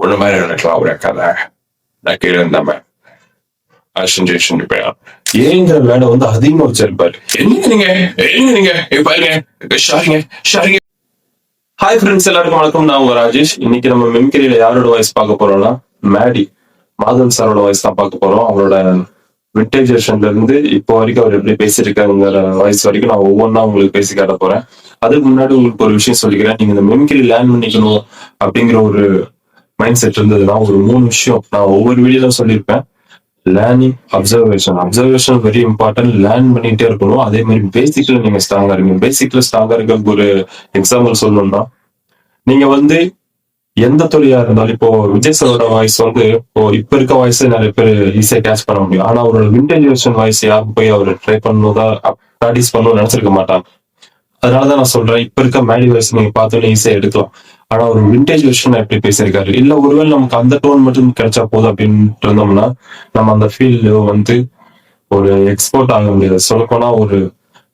உன்ன மாதிரி எனக்குலாம் ஒரு கதை நான் கீழே இருந்தாம செஞ்சு போயிடலாம் ஏங்கிற வேலை வந்து அதிகமா வச்சிருப்பாரு. என்னங்க பாருங்க ஷாரிங்க. ஹாய் ஃப்ரெண்ட்ஸ், எல்லாருக்கும் வணக்கம். நான் உங்க ராஜேஷ். இன்னைக்கு நம்ம மெம்கிரியில யாரோட வாய்ஸ் பார்க்க போறோம்னா மேடி மாதவன் சாரோட வாய்ஸ் தான் பார்க்க போறோம். அவரோட விண்டேஜ் வெர்ஷன்ல இருந்து இப்போ வரைக்கும் அவர் எப்படி பேசியிருக்காருங்கிற வாய்ஸ் வரைக்கும் நான் ஒவ்வொன்றா உங்களுக்கு பேசி காட்ட போறேன். அதுக்கு முன்னாடி உங்களுக்கு ஒரு விஷயம் சொல்லிக்கிறேன். நீங்க இந்த மெம்கிரி லேர்ன் பண்ணிக்கணும் அப்படிங்கிற ஒரு மைண்ட் செட் இருந்ததுன்னா ஒரு 3 விஷயம் நான் ஒவ்வொரு வீடியோல சொல்லியிருப்பேன். Learning, observation very important. Learn பண்ணிட்டே இருக்கணும். அதே மாதிரி பேசிக்ல நீங்க ஸ்ட்ராங்கா இருக்கீங்க. பேசிக்ல ஸ்ட்ராங்கா இருக்க ஒரு எக்ஸாம்பிள் சொல்லணும்னா, நீங்க வந்து எந்த தொழிலா இருந்தாலும், இப்போ விஜய் சாரோட வாய்ஸ் வந்து இப்ப இருக்க வாய்ஸ் நிறைய பேர் ஈஸியா கேட்ச் பண்ண முடியும். ஆனா அவரோட விண்டேஜ் வெர்ஷன் வாய்ஸ் யாரும் போய் அவர் ட்ரை பண்ணதா ப்ராக்டிஸ் பண்ணணும்னு நினைச்சிருக்க மாட்டாங்க. அதனாலதான் நான் சொல்றேன், இப்ப இருக்க மேடி வாய்ஸ் நீங்க பார்த்தோன்னே ஈஸியா எடுக்கலாம். ஆனா ஒரு விண்டேஜ் வெர்ஷன் எப்படி பேசியிருக்காரு, இல்ல ஒருவேளை நமக்கு அந்த டோன் மட்டும் கிடைச்சா போதும் அப்படின்ட்டு இருந்தோம்னா நம்ம அந்த ஃபீல்டு வந்து ஒரு எக்ஸ்போர்ட் ஆக முடியாது. சொல்லப்போனா ஒரு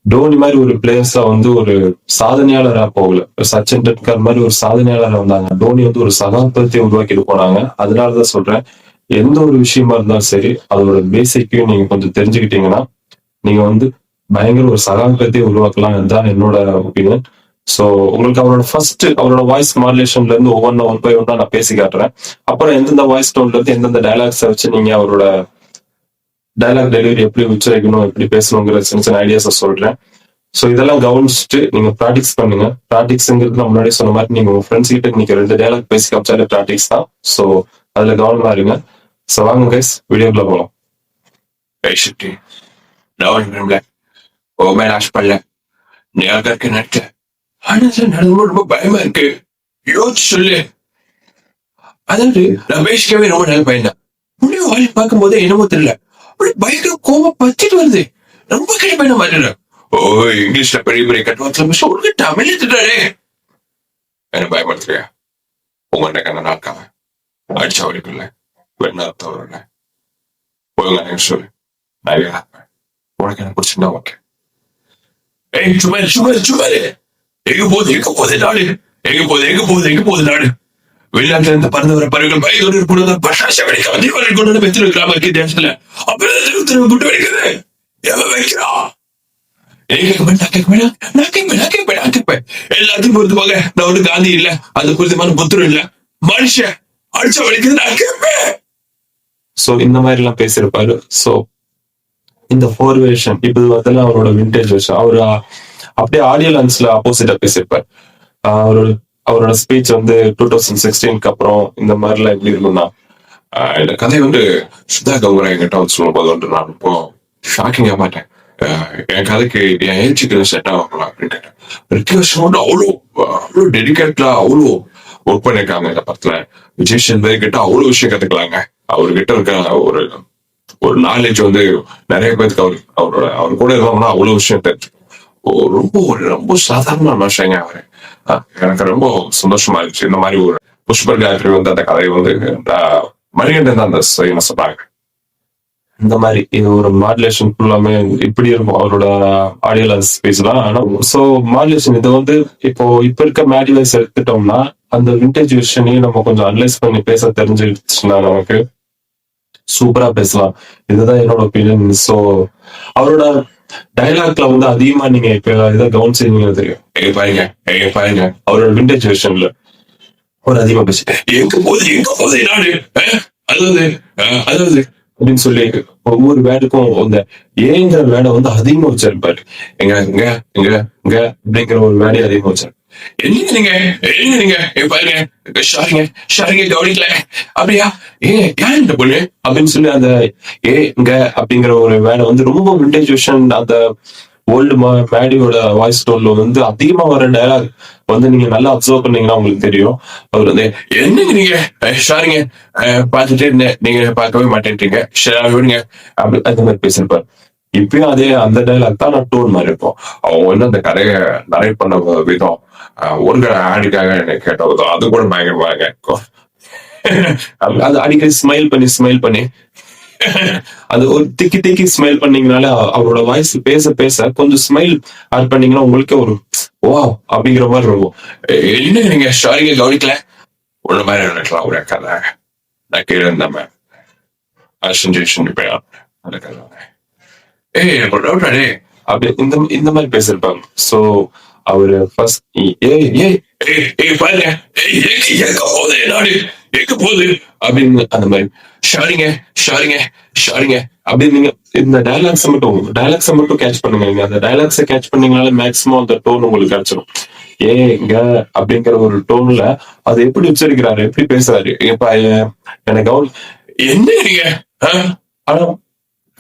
டோனி மாதிரி ஒரு பிளேயர்ஸா வந்து ஒரு சாதனையாளரா போகல. சச்சின் டெண்டுல்கர் மாதிரி ஒரு சாதனையாளரா வந்தாங்க. டோனி வந்து ஒரு சகாப்தத்தை உருவாக்கிட்டு போனாங்க. அதனாலதான் சொல்றேன், எந்த ஒரு விஷயமா இருந்தாலும் சரி அதோட பேசிக்கையும் நீங்க கொஞ்சம் தெரிஞ்சுக்கிட்டீங்கன்னா நீங்க வந்து பயங்கர ஒரு சகாப்தத்தை உருவாக்கலாம். இதுதான் என்னோட ஒப்பீனியன். சோ உங்களுக்கு அவரோட வாய்ஸ் மாடுலேஷன்ல இருந்து ஒவ்வொன்னா ஒன் பை ஒன்னா நான் பேசி காட்டுறேன். அப்புறம் எந்தெந்த வாய்ஸ் டோன்ல இருந்து எந்தெந்த டைலாக்ஸை வச்சு நீங்க அவரோட டைலாக் டெலிவரி எப்படி உச்சரிக்கணும், எப்படி பேசணுங்கிற சின்ன சின்ன ஐடியாஸை சொல்றேன். சோ இதெல்லாம் கவனிச்சுட்டு நீங்க ப்ராக்டிஸ் பண்ணுங்க. ப்ராக்டிஸ்ங்கிறது நான் முன்னாடி சொன்ன மாதிரி நீங்க உங்க ஃப்ரெண்ட்ஸ் கிட்ட நீங்க 2 டைலாக் பேசி காமிச்சாலே ப்ராக்டிஸ் தான். சோ அதுல கவனமா இருங்க. சோ வாங்க கைஸ், வீடியோக்குள்ள போகலாம். ரொம்ப பயமா இருக்கு. யோசிச்சு சொல்லு. அதாவது நான் பேசிக்கவே ரொம்ப நல்ல பையன் தான். முடிவு வாழி பார்க்கும் போதே என்னமோ தெரியல, பயங்கர கோபம் பச்சிட்டு வருது. ரொம்ப கெட்ட பையனா மாறிடுற. ஓ, இங்கிலீஷ்ல பெரிய பெரிய கட்டுவாத்துல ஒழுங்கு தமிழ் திட்டாரு. என்ன பயப்படுத்துறியா? உங்கள்கிட்ட கண்ண நாக்காம அடிச்சா வரைக்கும்ல வெண்ணா தவறல. ஒழுங்கா எனக்கு சொல்லு, நான் உனக்கு எனக்கு பிடிச்சிருந்தா ஓகே. ஏய் சும்மாரு. எங்க போகுது நாடு? எங்க போகுது நாடு? வெளிநாட்டுல இருந்து பறந்து வர பறவைகள் பயத்தோடு இருப்பது பட்டாச வெடிக்க அதிகாரிகள் கொண்டு பெற்று கிராம இருக்கு தேசத்துல. அப்புறம் குண்டு வெடிக்குது. எவன் வைக்கிறான்? எல்லாத்தையும் பொறுத்து போக நான் ஒரு காந்தி இல்ல, அது குறித்தமான புத்திரம் இல்ல. மனுஷன் அடிச்ச வலிக்குது நான் கேட்பேன். சோ இந்த மாதிரி எல்லாம் பேசியிருப்பாரு. சோ இந்த 4 வேர்ஷன் இப்ப பார்த்தா அவரோட விண்டேஜ் வேர்ஷன். அவரு அப்படியே ஆடியோ லான்ச்ல ஆப்போசிட்டா பேசியிருப்பாரு. அவரோட ஸ்பீச் வந்து 2016க்கு அப்புறம் இந்த மாதிரி எல்லாம் எப்படி இருக்கும்னா, இந்த கதை வந்து சுதா கௌரா என்கிட்ட வந்து சொல்லும் போது வந்து நான் இப்போ ஷாக்கிங்கா மாட்டேன். என் கதைக்கு என் ஏஜுக்கு செட் ஆகலாம் அப்படின்னு கேட்டேன். ரித்திகாஷன் வந்து அவ்வளோ டெடிகேட்லா அவ்வளோ ஒர்க் பண்ணிருக்காங்க இந்த படத்துல. விஜய் சேதுபதி கிட்ட அவ்வளவு விஷயம் கத்துக்கலாங்க. அவர்கிட்ட இருக்க ஒரு நாலேஜ் வந்து நிறைய பேருக்கு அவர் கூட இருந்தோம்னா அவ்வளவு விஷயம் தெரிஞ்சு ரொம்ப சாதாரண மனுஷங்க அவரு. எனக்கு ரொம்ப சந்தோஷமா இருந்துச்சு. இந்த மாதிரி ஒரு புஷ்பர் காயத்ரி வந்து அந்த கதையை வந்து மணிகண்டன் தான் அந்த சொன்னாங்க. இந்த மாதிரி இது ஒரு மாடுலேஷன் ஃபுல்லாமே இப்படி இருக்கும் அவரோட ஆடியோ லான்ச் ஸ்பீச்லாம். ஆனா சோ மாடுலேஷன் இது வந்து இப்ப இருக்க மேடி வாய்ஸ் எடுத்துட்டோம்னா அந்த விண்டேஜ் வெர்ஷனையும் நம்ம கொஞ்சம் அனலைஸ் பண்ணி பேச தெரிஞ்சிருச்சுன்னா நமக்கு சூப்பரா பேசலாம். இதுதான் என்னோட ஒப்பீனியன். சோ அவரோட டைலாக்ல வந்து அதிகமா நீங்க இப்ப இதை கவனிச்சீங்க தெரியும். பாருங்க அவரோட விண்டேஜ் வெர்ஷன்ல அவர் அதிகமா பேச எங்க போகுது நாடு, அதாவது அப்படின்னு சொல்லி ஒவ்வொரு வேர்டுக்கும் அந்த ஏங்கிற வேர்டை வந்து அதிகமா வச்சிருப்பாரு. எங்க அப்படிங்கிற ஒரு வேர்டை அதிகமா வச்சாரு. நீங்க பாருங்க ஷாரிங்க கவனிக்கல அப்படியா? ஏன் பொண்ணு அப்படின்னு சொல்லி அந்த ஏங்க அப்படிங்கிற ஒரு வேலை வந்து ரொம்ப விண்டேஜ் விஷன். அந்த ஓல்டு மேடியோட வாய்ஸ் டோன்ல வந்து அதிகமா வர டயலாக் வந்து நீங்க நல்லா அப்சர்வ் பண்ணீங்கன்னா உங்களுக்கு தெரியும். அவர் வந்து என்னங்க நீங்க ஷாரிங்க பார்த்துட்டே இருந்தேன், நீங்க பார்க்கவே மாட்டேன்றீங்க விடுங்க அப்படி அந்த மாதிரி பேசியிருப்பாரு. இப்பயும் அந்த டைலாக் தான் நான் டோன் மாதிரி இருக்கும். அவங்க வந்து அந்த கதையை நரேட் பண்ண விதம் ஒரு ஆடிக்காக எனக்கு கேட்ட அது கூட பயங்கரமாக இருக்கும். அது அடிக்கடி ஸ்மைல் பண்ணி அது ஒரு திக்கி ஸ்மைல் பண்ணீங்கனால அவரோட வாய்ஸ் பேச கொஞ்சம் ஸ்மைல் ஆட் பண்ணீங்கன்னா உங்களுக்கே ஒரு வா அப்படிங்கிற மாதிரி இருக்கும். என்ன நீங்க ஷாரிங்க கவனிக்கல, ஒண்ணு மாதிரி நடக்கலாம் ஒரு கதை. நான் கீழே இருந்தேன். அர்ஷன் ஜெய்ஷன் அந்த கதை. எனக்கு ஒரு டவுட் டே அப்படி இந்த மாதிரி பேசிருப்பாங்க. சோ அவரு ஃபர்ஸ்ட் பாருங்க எங்க போகுது நாடு எங்க போகுது அப்படின்னு அந்த மாதிரி ஷாரிங்க ஷாரிங்க ஷாரிங்க அப்படின்னு நீங்க இந்த டைலாக்ஸை மட்டும் கேட்ச் பண்ணுங்க. நீங்க அந்த டைலாக்ஸை கேட்ச் பண்ணீங்கனால மேக்ஸிமம் அந்த டோன் உங்களுக்கு கிடைச்சிடும். ஏங்க அப்படிங்கிற ஒரு டோன்ல அது எப்படி உச்சரிக்கிறாரு, எப்படி பேசுறாரு, இப்ப எனக்கு என்ன நீங்க ஆனா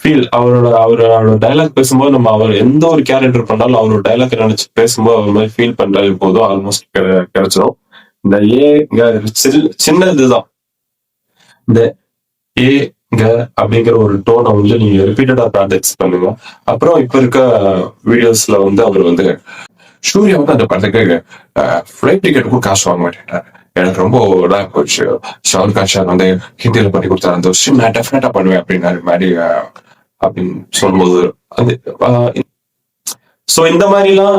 ஃபீல் அவரோட டைலாக் பேசும்போது நம்ம அவர் எந்த ஒரு கேரக்டர் பண்ணாலும் அவரோட டைலாக் நினைச்சு பேசும்போது அவர் மாதிரி ஃபீல் பண்றாரு போதும் ஆல்மோஸ்ட் கிடைச்சிடும். இந்த சின்னதுதான் இந்த ஏங்க அப்படிங்கிற ஒரு டோனை வந்து நீங்க ரிப்பீட்டடா ப்ராக்டிஸ் பண்ணுங்க. அப்புறம் இப்ப இருக்க வீடியோஸ்ல வந்து அவர் வந்து சூர்யா வந்து அந்த படத்துக்கு ஃபிளைட் டிக்கெட்டுக்கும் காசு வாங்க மாட்டேன். எனக்கு ரொம்ப இதா போச்சு. ஷாருக் கான் சார் வந்து ஹிந்தியில பண்ணி கொடுத்தாரு, அந்த விஷயம் நான் டெஃபினட்டா பண்ணுவேன் அப்படின்னாரு மாதிரி அப்படின்னு சொல்லும்போது அந்த சோ இந்த மாதிரிலாம்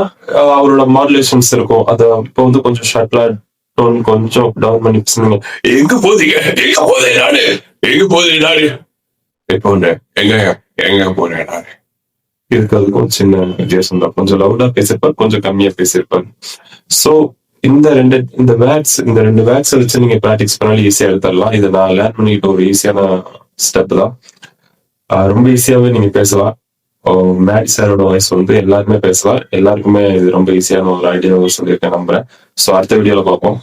அவரோட மாடுலேஷன்ஸ் இருக்கும். அத இப்போ வந்து கொஞ்சம் ஷார்ட்ல டோன் கொஞ்சம் டவுன் பண்ணி எங்க போதீங்க எங்க போதே நாடு எங்க போதே நாடு இப்போ எங்க எங்க போறேன் நாடு இருக்கிறதுக்கும் சின்ன வித்தியாசம் தான். கொஞ்சம் லவுடா பேசிருப்பார், கொஞ்சம் கம்மியா பேசியிருப்பார். சோ இந்த ரெண்டு வேர்ட்ஸ் வச்சு நீங்க பிராக்டிஸ் பண்ணாலும் ஈஸியா எடுத்துடலாம். இதை நான் லேர்ன் பண்ணிக்கிட்ட ஒரு ஈஸியான ஸ்டெப் தான். ரொம்ப ஈஸியாவே நீங்க பேசலாம். மேடி சாரோட வாய்ஸ் வந்து எல்லாருமே பேசலாம். எல்லாருக்குமே இது ரொம்ப ஈஸியான ஒரு ஐடியாவை சொல்லியிருக்கேன் நம்புறேன். சோ அடுத்த வீடியோல பார்ப்போம்.